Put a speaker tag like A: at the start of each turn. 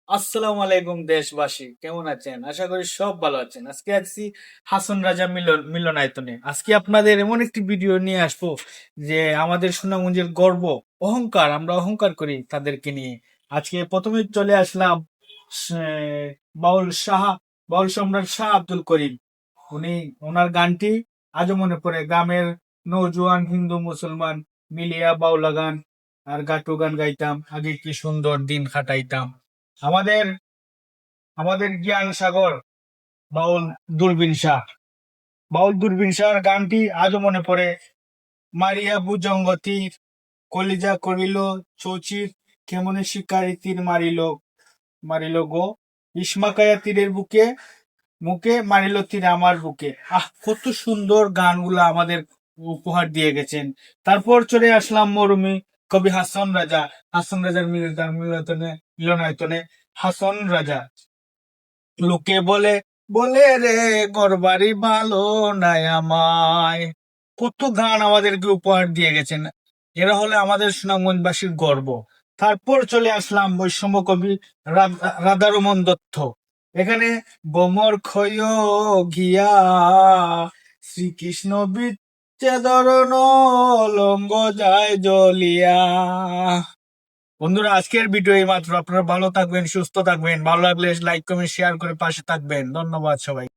A: আসসালামু আলাইকুম দেশবাসী, কেমন আছেন? আশা করি সব ভালো আছেন। আজকে আছি হাসন রাজা মিলনায়তনে। আজকে আপনাদের এমন একটি ভিডিও নিয়ে আসবো যে আমাদের সুনামগঞ্জের গর্ব, অহংকার। আমরা অহংকার করি তাদেরকে নিয়ে। আজকে প্রথমে চলে আসলাম সে- বাউল শাহ বাউল সম্রাট শাহ আব্দুল করিম। উনি ওনার গানটি আজও মনে পড়ে। গ্রামের নৌজওয়ান হিন্দু মুসলমান মিলিয়া বাউলা গান আর গাটু গান গাইতাম, আগে কি সুন্দর দিন কাটাইতাম। আমাদের আমাদের জ্ঞান সাগর বাউল দূরবীন শাহ। বাউল দূরবীন শাহর গানটি আজও মনে পড়ে। মারিয়া ভুজঙ্গ তীর, কলিজা করিল চৌচির, কেমনে শিকারি তীর মারিল মারিল গো, ইসমাকায়া তীরের বুকে মুখে মারিল তীর আমার বুকে। কত সুন্দর গানগুলো আমাদের উপহার দিয়ে গেছেন। তারপর চলে আসলাম মরুমি কবি হাসন রাজা। হাসন রাজার মিলনায়তনে হাসন রাজা। লোকে বলে বলে রে ঘরবাড়ি ভালো নাই আমায়। কত গান আমাদেরকে উপহার দিয়ে গেছেন। এরা হলে আমাদের সুনামগঞ্জবাসীর গর্ব। তারপর চলে আসলাম বৈষম্য কবি রাধারমন দত্ত। এখানে বোমর ক্ষয় গিয়া শ্রীকৃষ্ণ বিচ্ছেদরণ লঙ্গ যায় জ্বলিয়া। বন্ধুরা, আজকের ভিডিও এই মাত্র। আপনারা ভালো থাকবেন, সুস্থ থাকবেন। ভালো লাগলে লাইক কমেন্ট শেয়ার করে পাশে থাকবেন। ধন্যবাদ সবাই।